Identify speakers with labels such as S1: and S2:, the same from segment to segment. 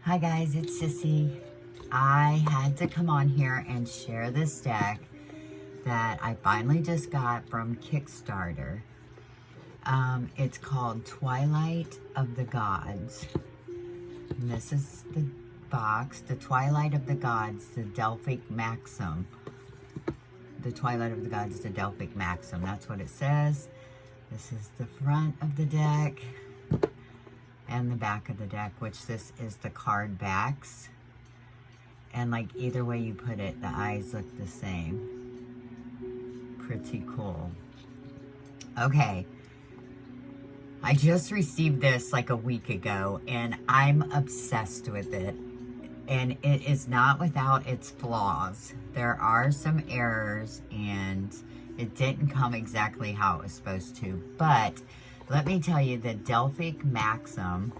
S1: Hi guys, it's Sissy. I had to come on here and share this deck that I finally just got from Kickstarter. It's called Twilight of the Gods. And this is the box, the Twilight of the Gods, the Delphic Maxim. The Twilight of the Gods, the Delphic Maxim. That's what it says. This is the front of the deck. And the back of the deck, which this is the card backs. And like either way you put it, the eyes look the same. Pretty cool. Okay. I just received this like a week ago and I'm obsessed with it. And it is not without its flaws. There are some errors and it didn't come exactly how it was supposed to. But let me tell you, the Delphic Maxim,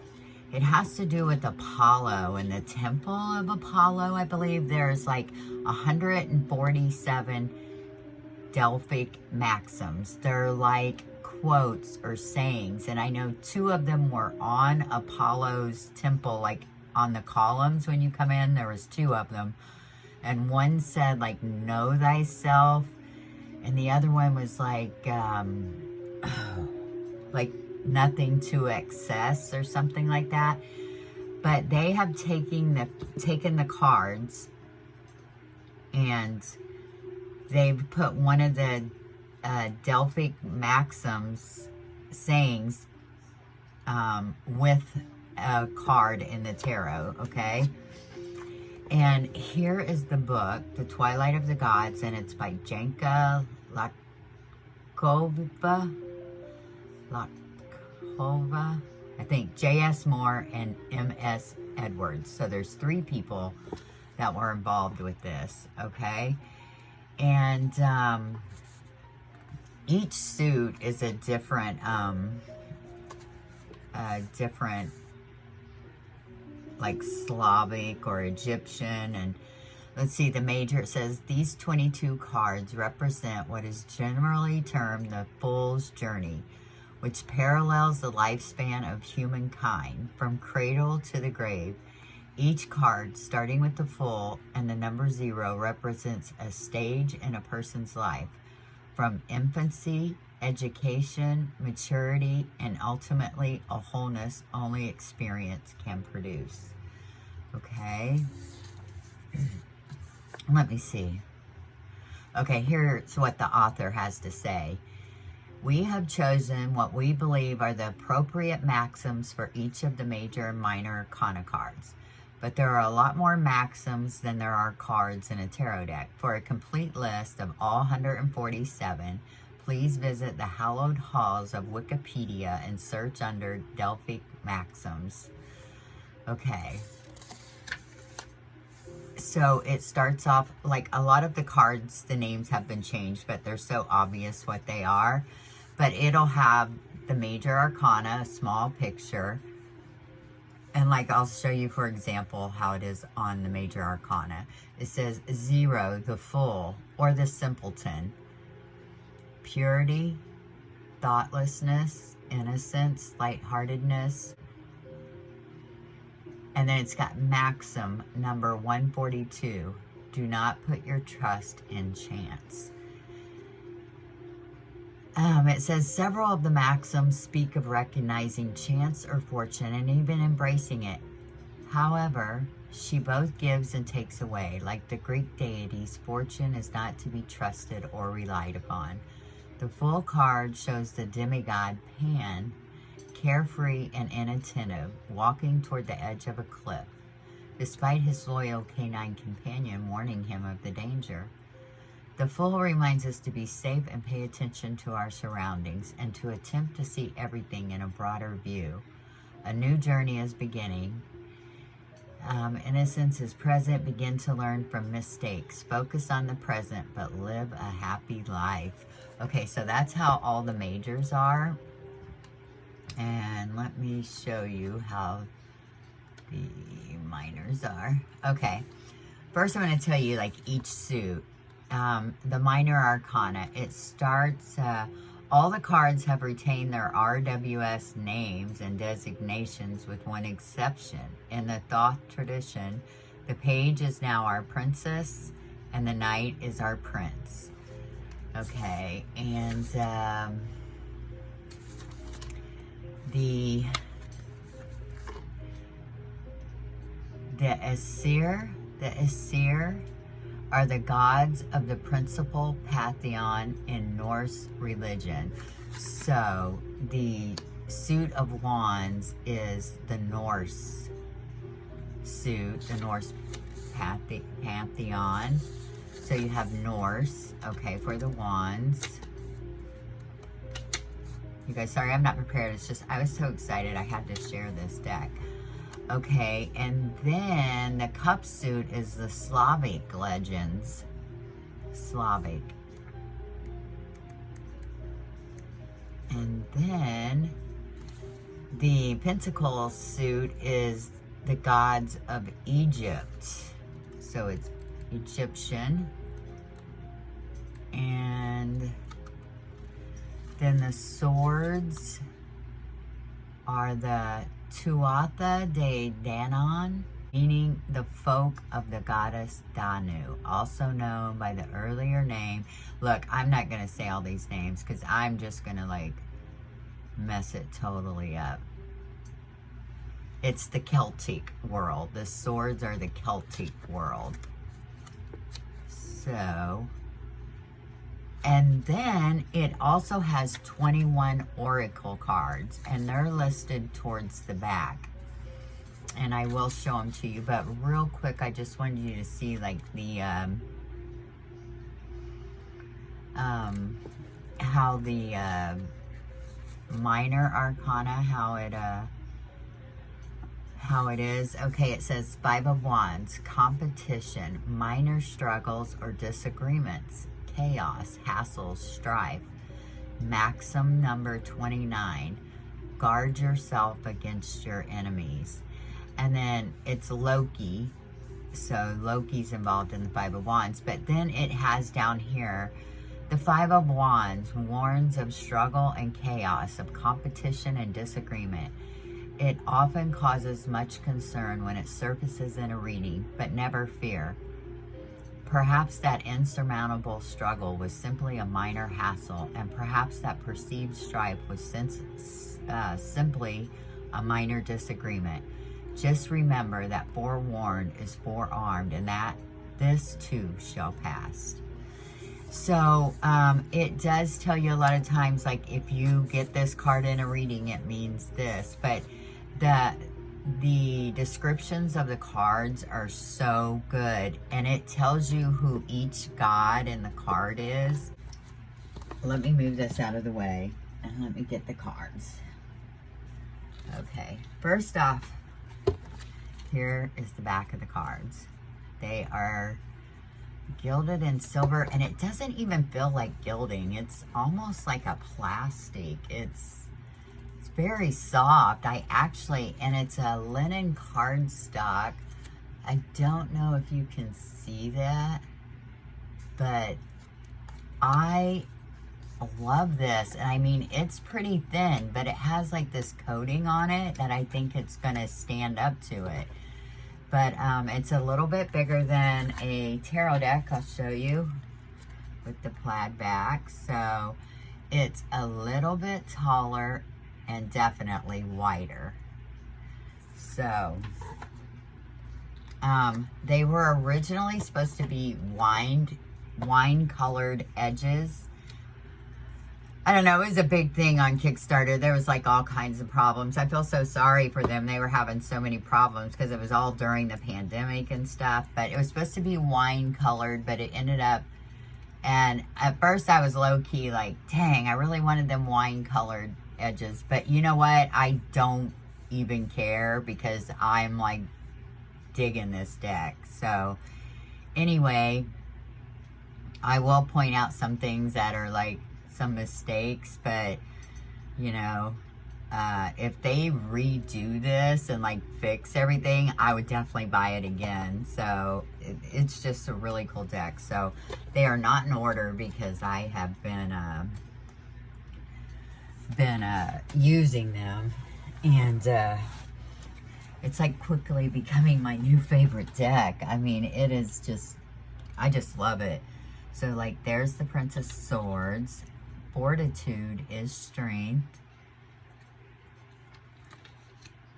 S1: it has to do with Apollo and the Temple of Apollo, I believe. There's like 147 Delphic Maxims. They're like quotes or sayings. And I know 2 of them were on Apollo's temple, like on the columns when you come in. There was 2 of them. And one said like, know thyself. And the other one was like nothing to excess or something like that. But they have taken the cards and they've put one of the Delphic Maxims sayings with a card in the tarot, okay? And here is the book, The Twilight of the Gods, and it's by Janna Latečková, I think, J.S. Moore and M.S. Edwards. So there's 3 people that were involved with this, okay? And each suit is a different, like Slavic or Egyptian. And let's see, the major, it says, these 22 cards represent what is generally termed the Fool's Journey, which parallels the lifespan of humankind from cradle to the grave. Each card, starting with the Fool and the number 0, represents a stage in a person's life, from infancy, education, maturity, and ultimately a wholeness only experience can produce. Okay. Let me see. Okay, here's what the author has to say. We have chosen what we believe are the appropriate maxims for each of the major and minor arcana cards. But there are a lot more maxims than there are cards in a tarot deck. For a complete list of all 147, please visit the hallowed halls of Wikipedia and search under Delphic Maxims. Okay. So it starts off, like a lot of the cards, the names have been changed, but they're so obvious what they are. But it'll have the major arcana, a small picture. And like, I'll show you, for example, how it is on the major arcana. It says 0, the Fool, or the Simpleton. Purity, thoughtlessness, innocence, lightheartedness. And then it's got Maxim, number 142. Do not put your trust in chance. It says several of the maxims speak of recognizing chance or fortune and even embracing it. However, she both gives and takes away. Like the Greek deities, fortune is not to be trusted or relied upon. The Fool card shows the demigod Pan, carefree and inattentive, walking toward the edge of a cliff, despite his loyal canine companion warning him of the danger. The Fool reminds us to be safe and pay attention to our surroundings and to attempt to see everything in a broader view. A new journey is beginning. Innocence is present. Begin to learn from mistakes. Focus on the present, but live a happy life. Okay, so that's how all the majors are. And let me show you how the minors are. Okay, first I'm going to tell you like each suit. The minor arcana, it starts All the cards have retained their RWS names and designations with one exception. In the Thoth tradition, the page is now our princess and the knight is our prince. Okay, and the Aesir are the gods of the principal pantheon in Norse religion. So the suit of wands is the Norse suit, the Norse pantheon. So you have Norse, okay, for the wands. You guys, sorry I'm not prepared. It's just, I was so excited I had to share this deck. Okay, and then the cup suit is the Slavic legends. Slavic. And then the pentacle suit is the gods of Egypt. So it's Egyptian. And then the swords are the Tuatha de Danann, meaning the folk of the goddess Danu, also known by the earlier name. Look, I'm not going to say all these names because I'm just going to like mess it totally up. It's the Celtic world. The swords are the Celtic world. So, and then it also has 21 oracle cards, and they're listed towards the back. And I will show them to you, but real quick, I just wanted you to see like the how the minor arcana, how it is. Okay, it says 5 of Wands, competition, minor struggles or disagreements, chaos, hassles, strife. Maxim number 29, guard yourself against your enemies. And then it's Loki, so Loki's involved in the 5 of Wands, but then it has down here, the 5 of Wands warns of struggle and chaos, of competition and disagreement. It often causes much concern when it surfaces in a reading, but never fear. Perhaps that insurmountable struggle was simply a minor hassle, and perhaps that perceived strife was simply a minor disagreement. Just remember that forewarned is forearmed, and that this too shall pass. So it does tell you a lot of times, like if you get this card in a reading, it means this. But the descriptions of the cards are so good, and it tells you who each god in the card is. Let me move this out of the way and let me get the cards. Okay, first off, here is the back of the cards. They are gilded in silver, and it doesn't even feel like gilding. It's almost like a plastic. It's very soft. And it's a linen cardstock. I don't know if you can see that, but I love this. And I mean, it's pretty thin, but it has like this coating on it that I think it's gonna stand up to it. But it's a little bit bigger than a tarot deck. I'll show you with the plaid back. So it's a little bit taller and definitely wider. So they were originally supposed to be wine colored edges. I don't know, it was a big thing on Kickstarter. There was like all kinds of problems. I feel so sorry for them. They were having so many problems because it was all during the pandemic and stuff. But it was supposed to be wine colored, but it ended up, and at first I was low key like, dang, I really wanted them wine colored edges. But you know what? I don't even care because I'm like digging this deck. So anyway, I will point out some things that are like some mistakes, but you know, if they redo this and like fix everything, I would definitely buy it again. So it's just a really cool deck. So they are not in order because I have been been using them, and it's like quickly becoming my new favorite deck. I mean, it is just, I just love it. So like there's the Princess Swords. Fortitude is strength.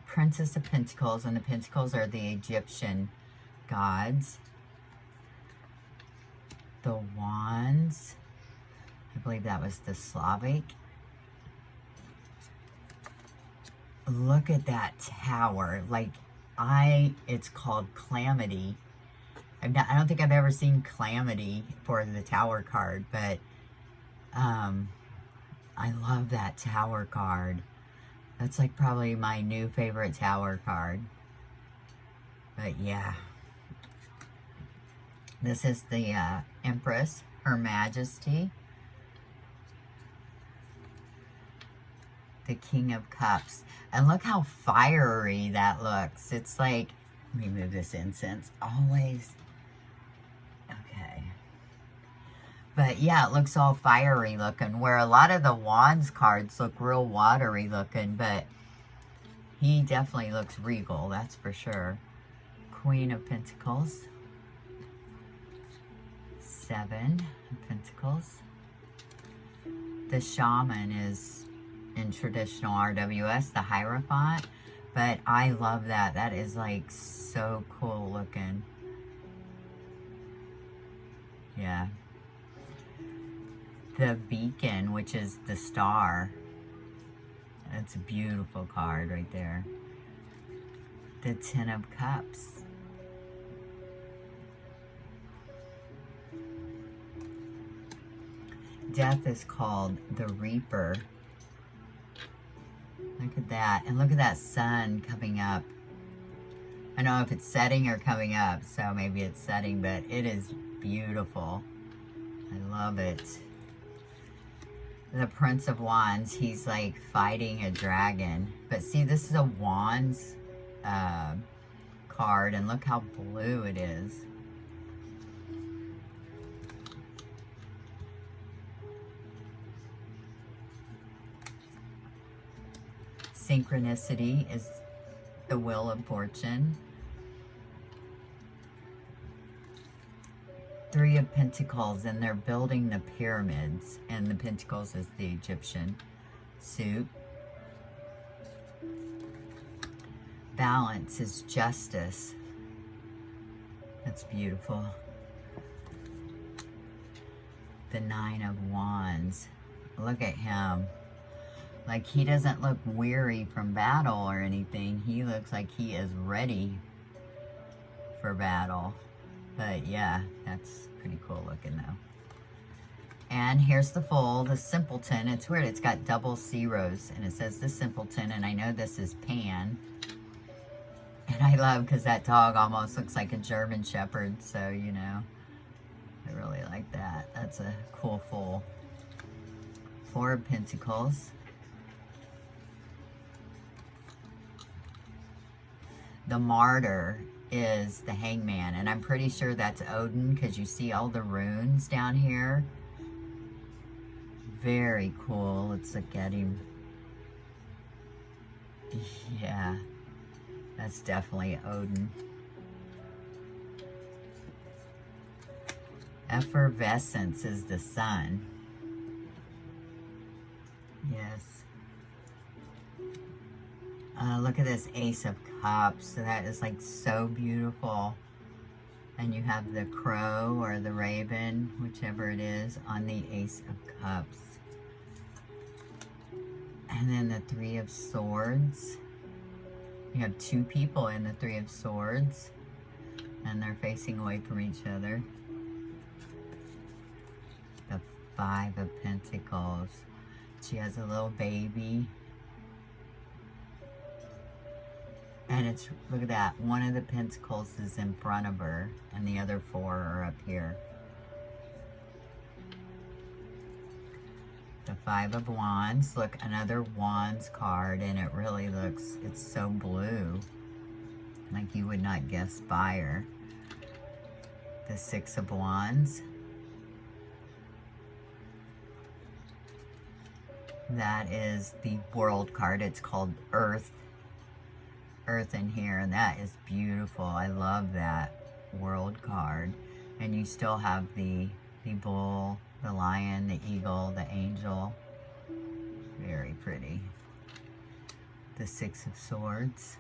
S1: Princess of Pentacles, and the Pentacles are the Egyptian gods. The Wands, I believe that was the Slavic. Look at that tower. Like, it's called Calamity. I don't think I've ever seen Calamity for the tower card, but I love that tower card. That's like probably my new favorite tower card. But yeah. This is the Empress, Her Majesty. The King of Cups. And look how fiery that looks. It's like, let me move this incense. Always. Okay. But yeah, it looks all fiery looking, where a lot of the Wands cards look real watery looking, but he definitely looks regal, that's for sure. Queen of Pentacles. 7 of Pentacles. The Shaman is in traditional RWS, the Hierophant, but I love that. That is like so cool looking. Yeah. The Beacon, which is the star. That's a beautiful card right there. The Ten of Cups. Death is called the Reaper. Look at that. And look at that sun coming up. I don't know if it's setting or coming up, so maybe it's setting, but it is beautiful. I love it. The Prince of Wands, he's like fighting a dragon. But see, this is a Wands card, and look how blue it is. Synchronicity is the Wheel of Fortune. 3 of Pentacles, and they're building the pyramids, and the Pentacles is the Egyptian suit. Balance is justice. That's beautiful. The 9 of Wands. Look at him. Like, he doesn't look weary from battle or anything. He looks like he is ready for battle. But yeah, that's pretty cool looking though. And here's the full, the Simpleton. It's weird, it's got double zeros, and it says the Simpleton, and I know this is Pan. And I love, because that dog almost looks like a German Shepherd, so you know, I really like that. That's a cool full. 4 of Pentacles. The Martyr is the Hangman, and I'm pretty sure that's Odin, because you see all the runes down here. Very cool. Let's look at him. Yeah, that's definitely Odin. Effervescence is the sun. Yes. Look at this Ace of Cups. That is like so beautiful. And you have the crow or the raven, whichever it is, on the Ace of Cups. And then the 3 of Swords. You have 2 people in the 3 of Swords, and they're facing away from each other. The 5 of Pentacles. She has a little baby. And it's, look at that, one of the pentacles is in front of her, and the other 4 are up here. The 5 of Wands, look, another Wands card, and it really looks, it's so blue. Like you would not guess fire. The 6 of Wands. That is the world card. It's called Earth in here, and that is beautiful. I love that world card. And you still have the bull, the lion, the eagle, the angel. Very pretty. The Six of Swords.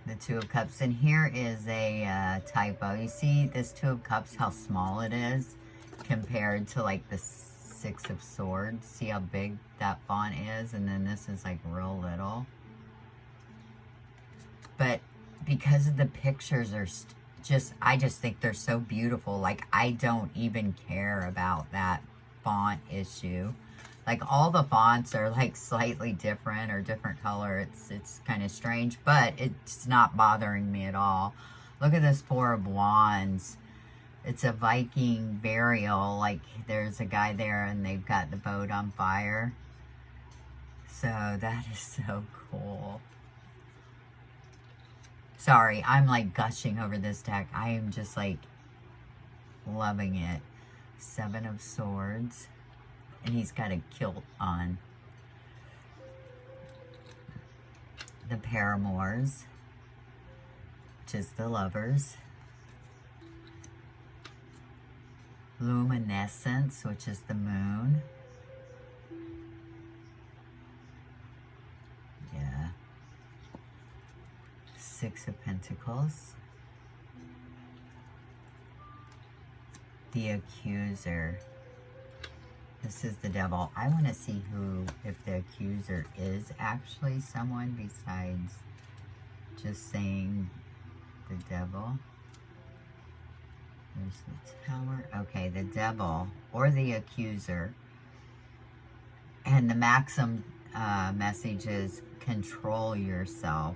S1: The Two of Cups. And here is a typo. You see this Two of Cups, how small it is compared to like the Six of Swords. See how big that font is? And then this is like real little. But because of the pictures are I just think they're so beautiful. Like, I don't even care about that font issue. Like, all the fonts are like slightly different or different color. It's kind of strange, but it's not bothering me at all. Look at this Four of Wands. It's a Viking burial. Like, there's a guy there and they've got the boat on fire. So that is so cool. Sorry, I'm like gushing over this deck. I am just like loving it. Seven of Swords. And he's got a kilt on. The Paramours, which is the lovers. Luminescence, which is the moon. Yeah. Six of Pentacles. The Accuser. This is the Devil. I want to see if the Accuser is actually someone besides just saying the Devil. There's the Tower. Okay, the Devil or the Accuser. And the Maxim message is control yourself.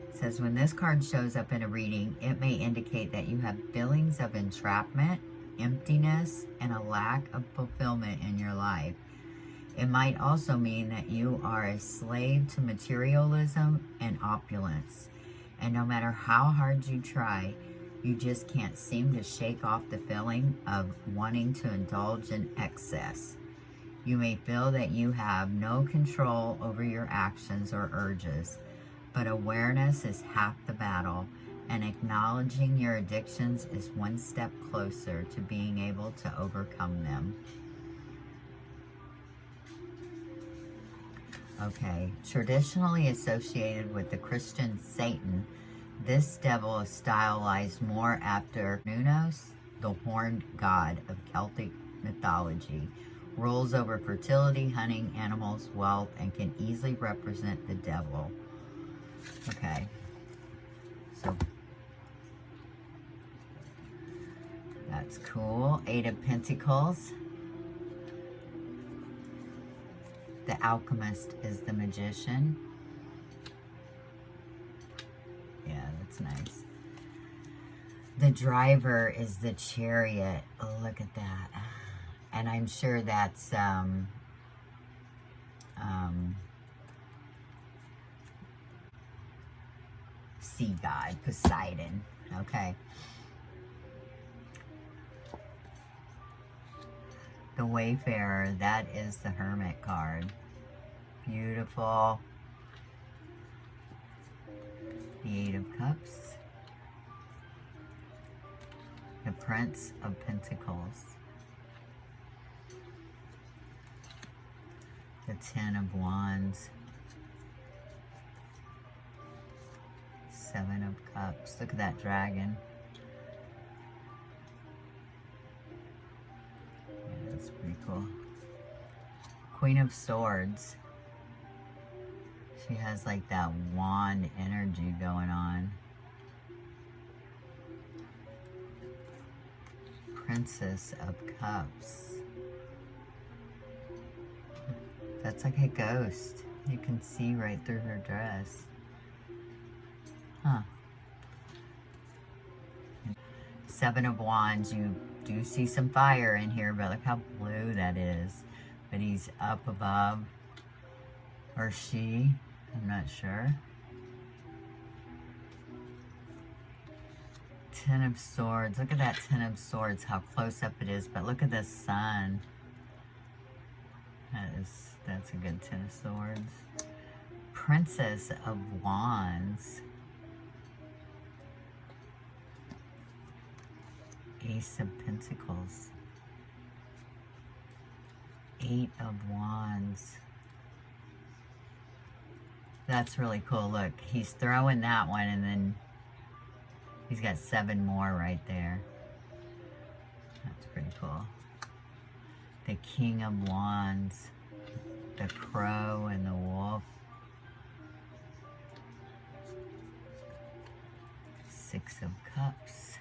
S1: It says, when this card shows up in a reading, it may indicate that you have feelings of entrapment, emptiness, and a lack of fulfillment in your life. It might also mean that you are a slave to materialism and opulence. And no matter how hard you try, you just can't seem to shake off the feeling of wanting to indulge in excess. You may feel that you have no control over your actions or urges, but awareness is half the battle, and acknowledging your addictions is one step closer to being able to overcome them. Okay, traditionally associated with the Christian Satan, this devil is stylized more after Nunos, the horned god of Celtic mythology, rules over fertility, hunting, animals, wealth, and can easily represent the devil. Okay, so that's cool. Eight of Pentacles. The Alchemist is the Magician. Yeah, that's nice. The Driver is the Chariot. Oh, look at that. And I'm sure that's sea god, Poseidon. Okay. The Wayfarer, that is the Hermit card. Beautiful. The Eight of Cups. The Prince of Pentacles. The Ten of Wands. Seven of Cups. Look at that dragon. Yeah, that's pretty cool. Queen of Swords. She has like that wand energy going on. Princess of Cups. That's like a ghost. You can see right through her dress. Huh. Seven of Wands. You do see some fire in here, but look how blue that is. But he's up above. Or she. I'm not sure. Ten of Swords. Look at that Ten of Swords, how close up it is. But look at the sun. That's a good Ten of Swords. Princess of Wands. Ace of Pentacles. Eight of Wands. That's really cool. Look, he's throwing that one and then he's got 7 more right there. That's pretty cool. The King of Wands. The Crow and the Wolf. 6 of Cups.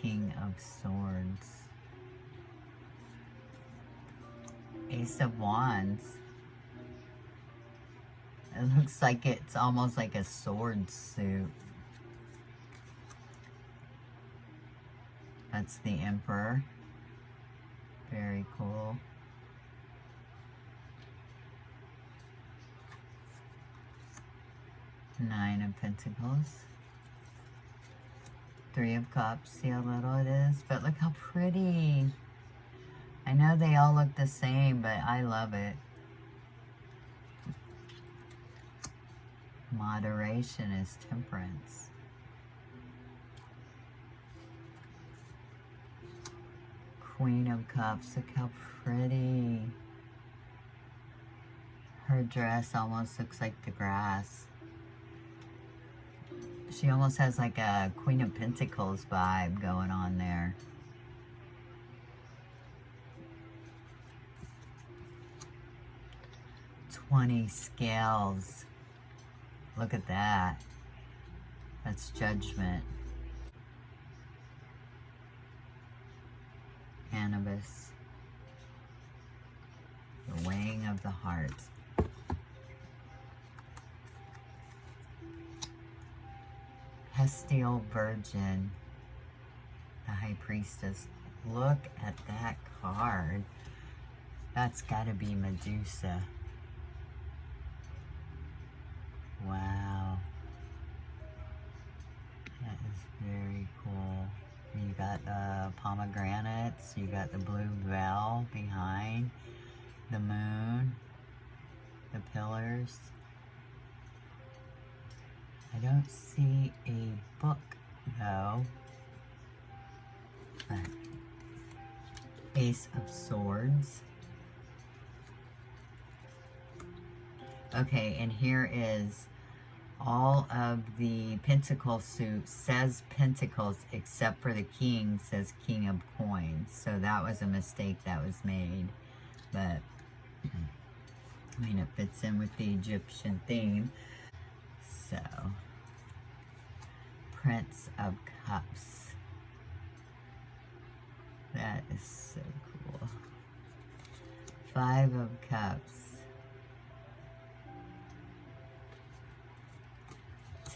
S1: King of Swords. Ace of Wands. It looks like it's almost like a sword suit. That's the Emperor. Very cool. Nine of Pentacles. 3 of Cups. See how little it is? But look how pretty. I know they all look the same, but I love it. Moderation is Temperance. Queen of Cups. Look how pretty. Her dress almost looks like the grass. She almost has like a Queen of Pentacles vibe going on there. $20 scales. Look at that. That's Judgment. Anubis. The weighing of the heart. Hestial Virgin. The High Priestess. Look at that card. That's got to be Medusa. Wow. That is very cool. You got the pomegranates, you got the blue veil behind, the moon, the pillars. I don't see a book though. But Ace of Swords. Okay, and here is all of the Pentacle suit. Says Pentacles, except for the King says King of Coins. So that was a mistake that was made. But, I mean, it fits in with the Egyptian theme. So, Prince of Cups. That is so cool. 5 of Cups.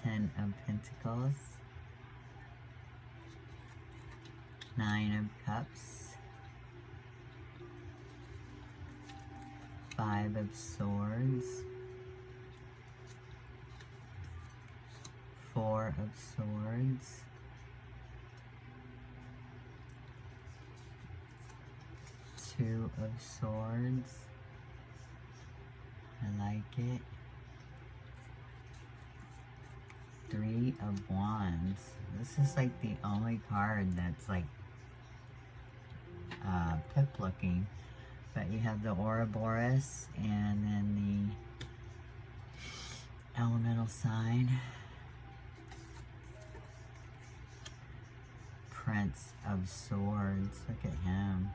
S1: 10 of Pentacles. 9 of Cups. 5 of Swords. 4 of Swords. 2 of Swords. I like it. 3 of Wands. This is like the only card that's like pip looking. But you have the Ouroboros and then the elemental sign. Prince of Swords. Look at him.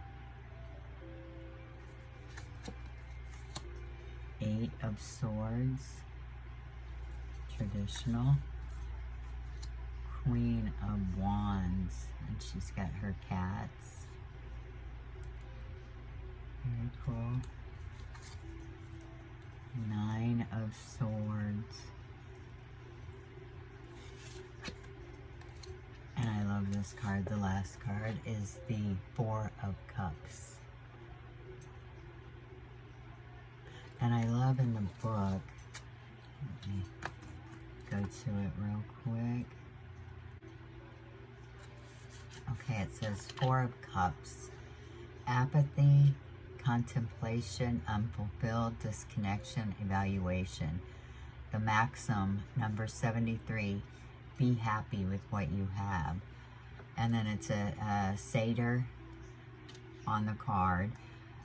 S1: 8 of Swords. Traditional. Queen of Wands. And she's got her cats. Very cool. 9 of Swords. And I love this card. The last card is the 4 of Cups. And I love in the book Let me go to it real quick. Okay, it says Four of Cups. Apathy, contemplation, unfulfilled, disconnection, evaluation. The maxim, number 73, be happy with what you have. And then it's a satyr on the card.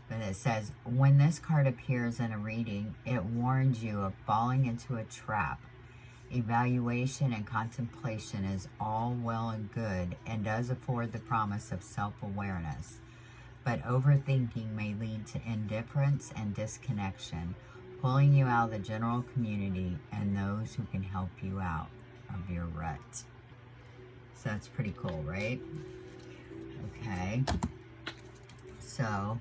S1: But it says, when this card appears in a reading, it warns you of falling into a trap. Evaluation and contemplation is all well and good and does afford the promise of self-awareness. But overthinking may lead to indifference and disconnection, pulling you out of the general community and those who can help you out of your rut. So that's pretty cool, right? Okay. So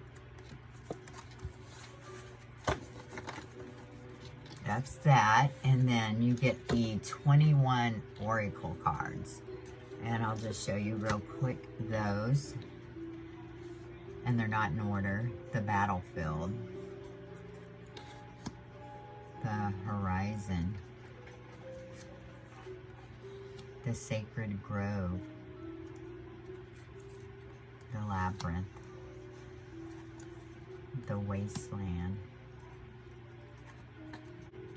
S1: that's that. And then you get the 21 Oracle cards. And I'll just show you real quick those. And they're not in order. The Battlefield. The Horizon. The Sacred Grove. The Labyrinth. The Wasteland.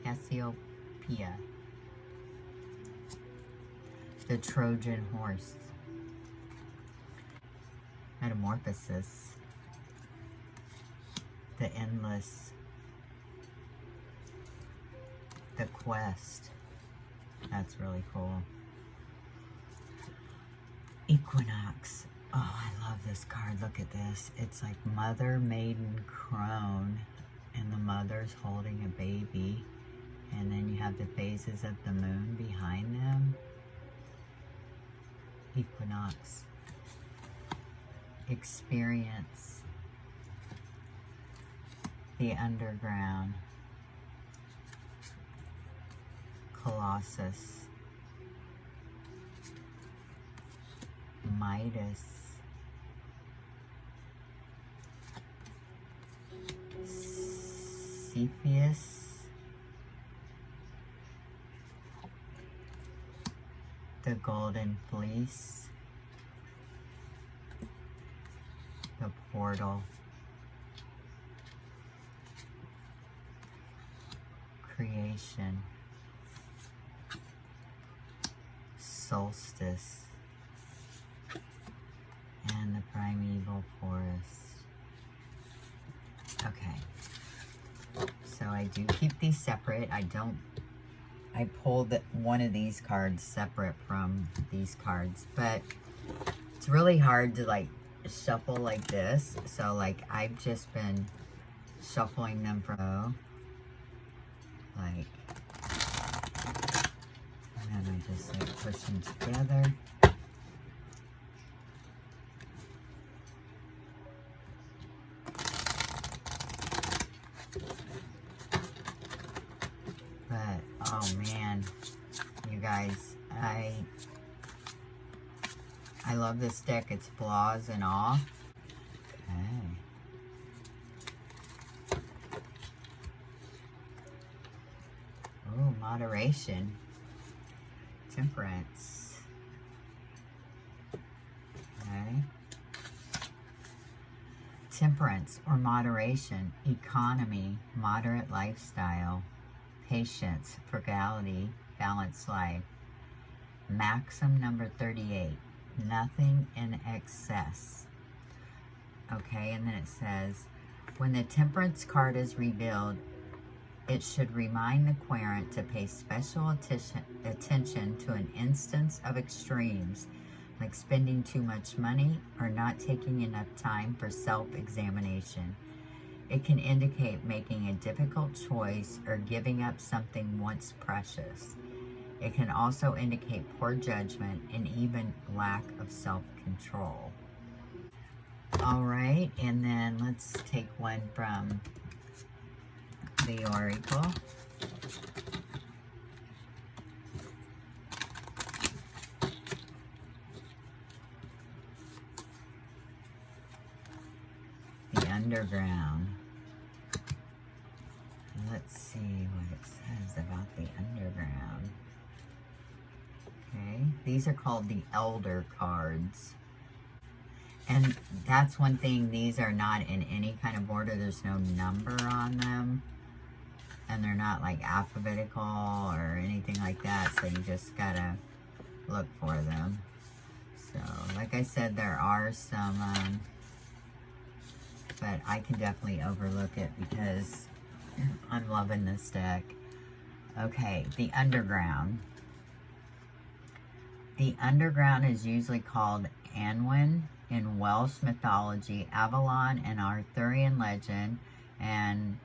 S1: Cassiopeia. The Trojan Horse. Metamorphosis. The Endless. The Quest. That's really cool. Equinox. Oh, I love this card. Look at this. It's like Mother, Maiden, Crone, and the mother's holding a baby. And then you have the phases of the moon behind them. Equinox. Experience. The Underground. Colossus. Midas. Cepheus. The Golden Fleece. The Portal. Creation. Solstice. And the Primeval Forest. Okay. So I do keep these separate. I pulled one of these cards separate from these cards, but it's really hard to like shuffle like this. So like I've just been shuffling them from like, and then I just like push them together. But oh man, you guys, I love this deck. Its flaws and all. Okay. Oh, moderation. Temperance. Okay. Temperance or moderation. Economy. Moderate lifestyle. Patience. Frugality. Balanced life. Maxim number 38. Nothing in excess. Okay, and then it says, when the Temperance card is revealed, it should remind the querent to pay special attention to an instance of extremes, like spending too much money or not taking enough time for self-examination. It can indicate making a difficult choice or giving up something once precious. It can also indicate poor judgment and even lack of self-control. All right, and then let's take one from the Oracle. The Underground. let's see what it says about the underground. Okay, these are called the Elder cards. And that's one thing, these are not in any kind of order. There's no number on them. And they're not like alphabetical or anything like that. So you just gotta look for them. So, like I said, there are some, but I can definitely overlook it because I'm loving this deck. Okay, the Underground. The Underground is usually called Anwen in Welsh mythology, Avalon and Arthurian legend, and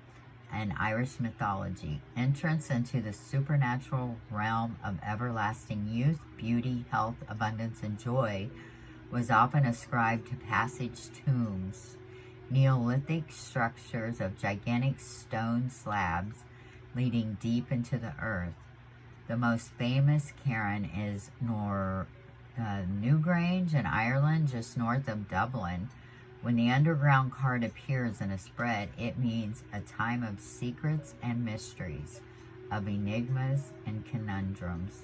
S1: Irish mythology. Entrance into the supernatural realm of everlasting youth, beauty, health, abundance, and joy was often ascribed to passage tombs, Neolithic structures of gigantic stone slabs leading deep into the earth. The most famous cairn is Newgrange in Ireland, just north of Dublin. When the underground card appears in a spread, it means a time of secrets and mysteries, of enigmas and conundrums.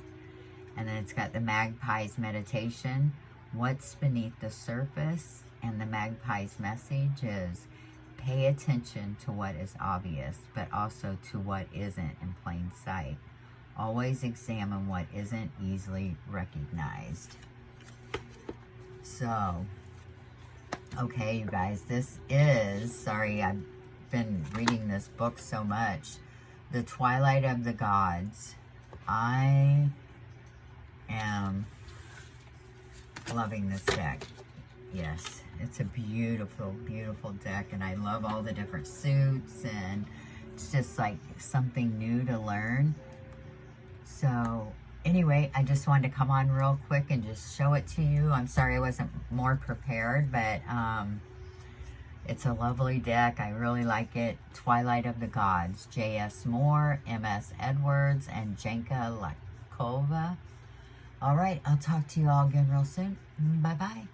S1: And then it's got the Magpie's meditation, what's beneath the surface, and the Magpie's message is pay attention to what is obvious, but also to what isn't in plain sight. Always examine what isn't easily recognized. So, okay, you guys, this is, sorry, I've been reading this book so much, The Twilight of the Gods. I am loving this deck. Yes, it's a beautiful, beautiful deck, and I love all the different suits, and it's just like something new to learn. So, anyway, I just wanted to come on real quick and just show it to you. I'm sorry I wasn't more prepared, but it's a lovely deck. I really like it. Twilight of the Gods. J.S. Moore, M.S. Edwards, and Janna Latečková. All right, I'll talk to you all again real soon. Bye-bye.